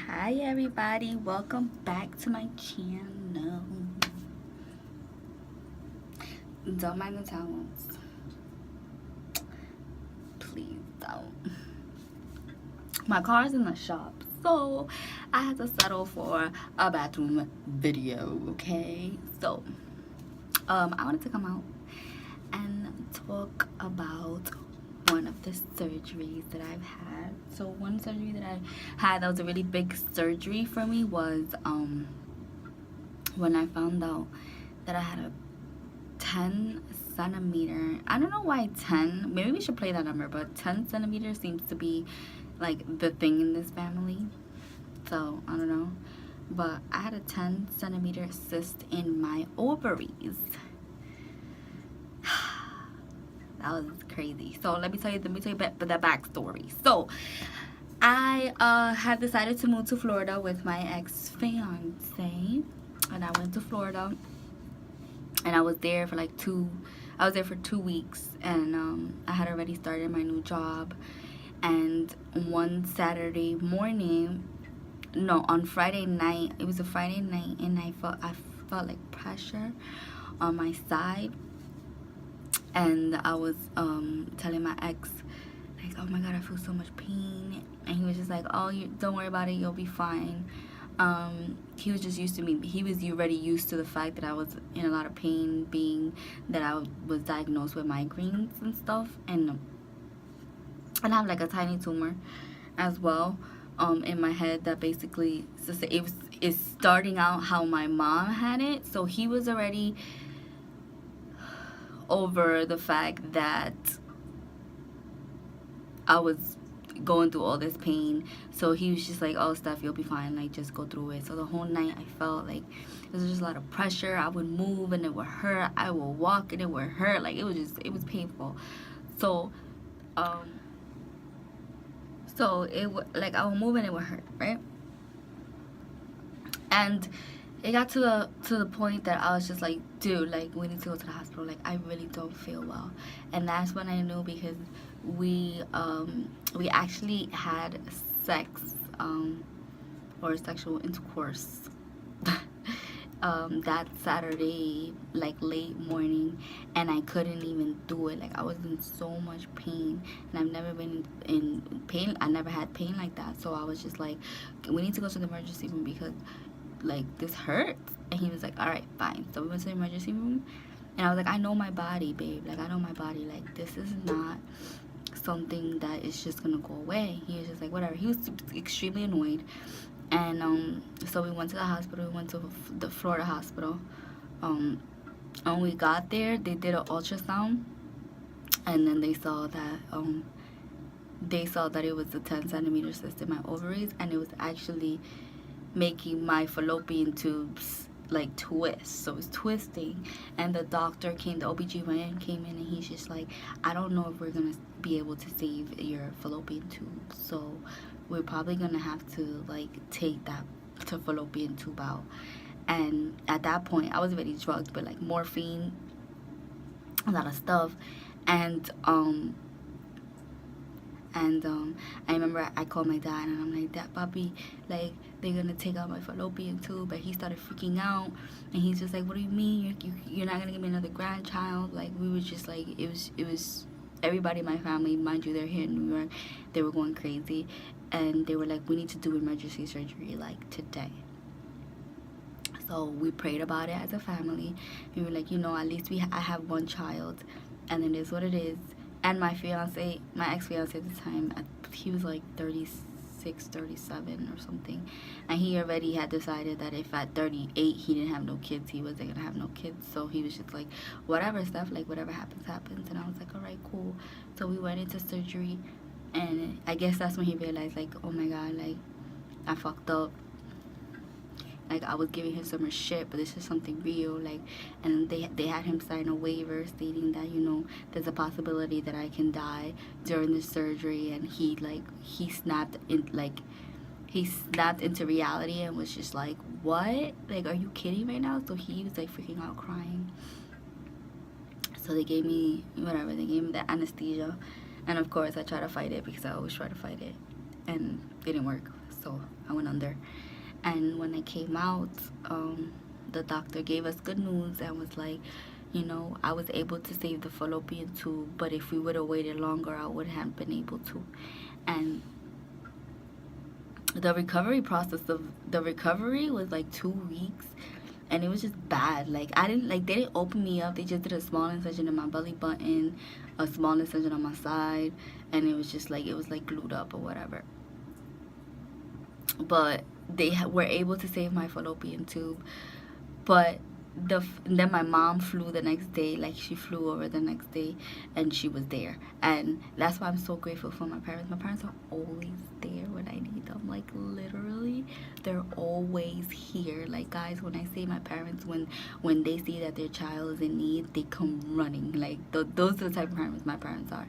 Hi everybody, welcome back to my channel. Don't mind the towels. Please don't. My car's in the shop, so I had to settle for a bathroom video, okay? So, I wanted to come out and talk about one of the surgeries that I've had. So one surgery that I had that was a really big surgery for me was when I found out that I had a 10 centimeter, I don't know why 10, maybe we should play that number, but 10 centimeters seems to be like the thing in this family, so I don't know. But I had a 10 centimeter cyst in my ovaries. That was crazy. So let me tell you the backstory. So I had decided to move to Florida with my ex-fiance, and I went to Florida, and I was there for I was there for 2 weeks, and I had already started my new job. And one Saturday morning, no, on Friday night, it was a Friday night, and I felt like pressure on my side, and I was telling my ex, like, oh my god, I feel so much pain. And he was just like, oh, don't worry about it, you'll be fine. He was just used to me. He was already used to the fact that I was in a lot of pain, being that I was diagnosed with migraines and stuff, and I have like a tiny tumor as well in my head that basically is starting out how my mom had it. So he was already over the fact that I was going through all this pain. So he was just like, oh, Steph, you'll be fine, like, just go through it. So the whole night I felt like there was just a lot of pressure. I would move and it would hurt. I would walk and it would hurt. Like, it was painful. So it would, like, I would move and it would hurt, right? And it got to the point that I was just like, dude, like, we need to go to the hospital. Like, I really don't feel well. And that's when I knew, because we actually had sex or sexual intercourse that Saturday, like, late morning, and I couldn't even do it. Like, I was in so much pain, and I've never been in pain. I never had pain like that. So I was just like, we need to go to the emergency room because, like, this hurts. And he was like, all right, fine. So we went to the emergency room, and I was like, I know my body, babe. Like, I know my body. Like, this is not something that is just gonna go away. He was just like, whatever. He was extremely annoyed. And so we went to the hospital. We went to the Florida hospital. And when we got there, they did an ultrasound, and then they saw that it was a 10 centimeter cyst in my ovaries, and it was actually making my fallopian tubes like twist. So it's twisting, and the OBGYN came in, and he's just like, I don't know if we're gonna be able to save your fallopian tube, so we're probably gonna have to, like, take that fallopian tube out. And at that point I was already drugged with, like, morphine, a lot of stuff. And I remember I called my dad, and I'm like, Dad, papi, like, they're gonna take out my fallopian tube. But he started freaking out, and he's just like, what do you mean you're not gonna give me another grandchild? Like, we were just like, it was everybody in my family, mind you, they're here in New York, they were going crazy, and they were like, we need to do emergency surgery, like, today. So we prayed about it as a family. We were like, at least I have one child, and it is what it is. And my ex-fiance at the time, he was like 36, 37 or something, and he already had decided that if at 38 he didn't have no kids, he wasn't gonna have no kids. So he was just like, whatever, stuff, like, whatever happens, happens. And I was like, all right, cool. So we went into surgery, and I guess that's when he realized, like, oh my god, like, I fucked up. Like, I was giving him so much shit, but this is something real. Like, and they had him sign a waiver stating that, there's a possibility that I can die during the surgery. And he snapped into reality and was just like, what? Like, are you kidding right now? So he was like freaking out, crying. So they gave me the anesthesia, and of course I tried to fight it, because I always try to fight it, and it didn't work. so I went under. And when I came out, the doctor gave us good news and was like, you know, I was able to save the fallopian tube, but if we would have waited longer, I wouldn't have been able to. And the recovery process of the recovery was like 2 weeks, and it was just bad. Like, they didn't open me up. They just did a small incision in my belly button, a small incision on my side, and it was just like, it was like glued up or whatever. But they were able to save my fallopian tube. But then my mom flew the next day. Like, she flew over the next day, and she was there. And that's why I'm so grateful for my parents. My parents are always there when I need them. Like, literally, they're always here. Like, guys, when I say my parents, when they see that their child is in need, they come running. Like, those are the type of parents my parents are.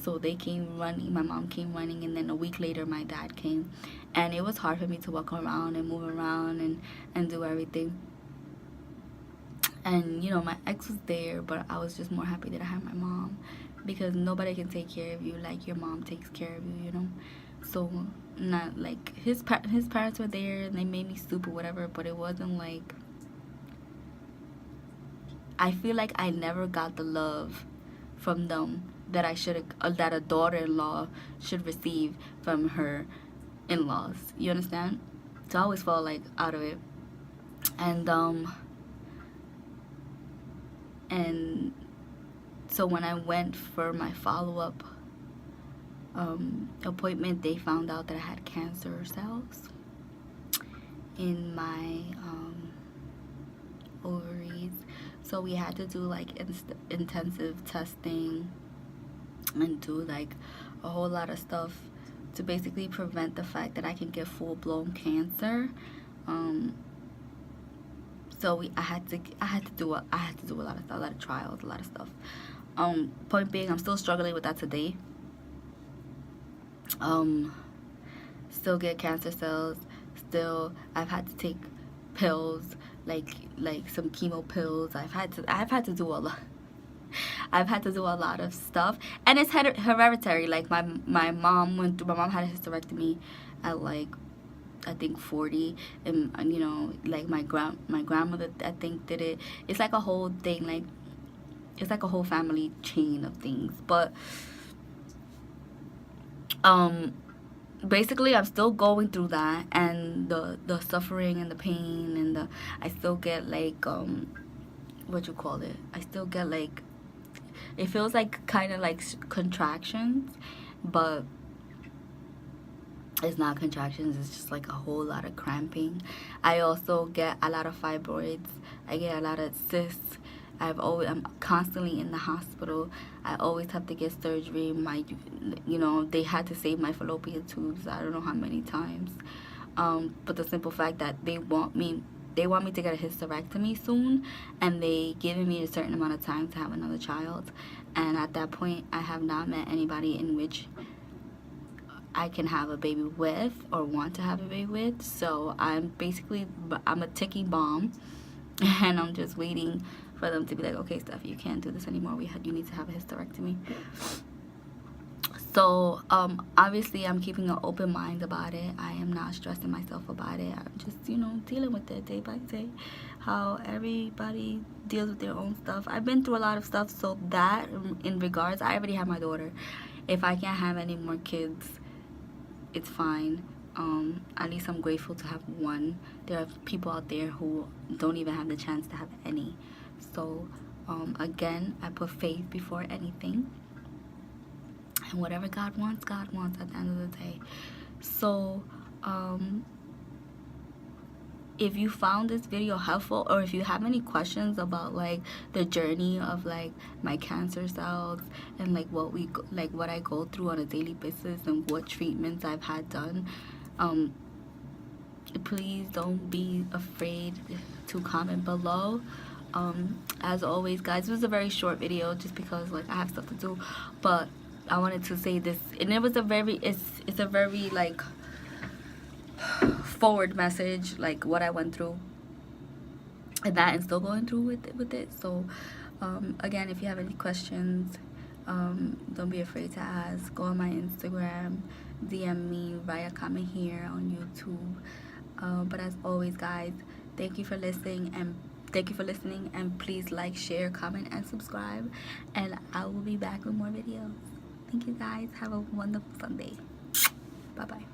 So they came running. My mom came running, and then a week later my dad came. And it was hard for me to walk around and move around and do everything. And, you know, my ex was there, but I was just more happy that I had my mom, because nobody can take care of you like your mom takes care of you, you know. So, not like his parents were there and they made me soup or whatever, but it wasn't like, I feel like I never got the love from them that I should that a daughter-in-law should receive from her in-laws. You understand? So I always felt like out of it. And so when I went for my follow-up appointment, they found out that I had cancer cells in my ovaries. So we had to do like intensive testing and do like a whole lot of stuff to basically prevent the fact that I can get full-blown cancer. So I had to do a lot of trials, a lot of stuff. Point being, I'm still struggling with that today. Still get cancer cells. Still, I've had to take pills, like some chemo pills. I've had to do a lot. I've had to do a lot of stuff, and it's hereditary. Like my mom had a hysterectomy at like, I think 40, and you know, like my grandmother, I think, did it. It's like a whole thing, like it's like a whole family chain of things. But basically I'm still going through that, and the suffering and the pain, and I still get like what you call it, I still get like, it feels like kind of like contractions, but it's not contractions, it's just like a whole lot of cramping. I also get a lot of fibroids. I get a lot of cysts. I'm constantly in the hospital. I always have to get surgery. You know, they had to save my fallopian tubes I don't know how many times. But the simple fact that they want me to get a hysterectomy soon, and they given me a certain amount of time to have another child. And at that point, I have not met anybody in which I can have a baby with or want to have a baby with. So I'm a ticking bomb, and I'm just waiting for them to be like, okay, Steph, you can't do this anymore. You need to have a hysterectomy. So obviously I'm keeping an open mind about it. I am not stressing myself about it. I'm just, you know, dealing with it day by day, how everybody deals with their own stuff. I've been through a lot of stuff, so that in regards, I already have my daughter. If I can't have any more kids, it's fine. At least I'm grateful to have one. There are people out there who don't even have the chance to have any. So again, I put faith before anything, and whatever God wants at the end of the day. So if you found this video helpful, or if you have any questions about like the journey of like my cancer cells, and like what I go through on a daily basis, and what treatments I've had done, please don't be afraid to comment below. As always, guys, this was a very short video just because like I have stuff to do, but I wanted to say this, and it was it's a very like forward message, like what I went through and that, and still going through with it. So again, if you have any questions, don't be afraid to ask. Go on my Instagram, DM me via comment here on YouTube. But as always, guys, thank you for listening and please like, share, comment, and subscribe. And I will be back with more videos. Thank you guys. Have a wonderful Sunday. Bye bye.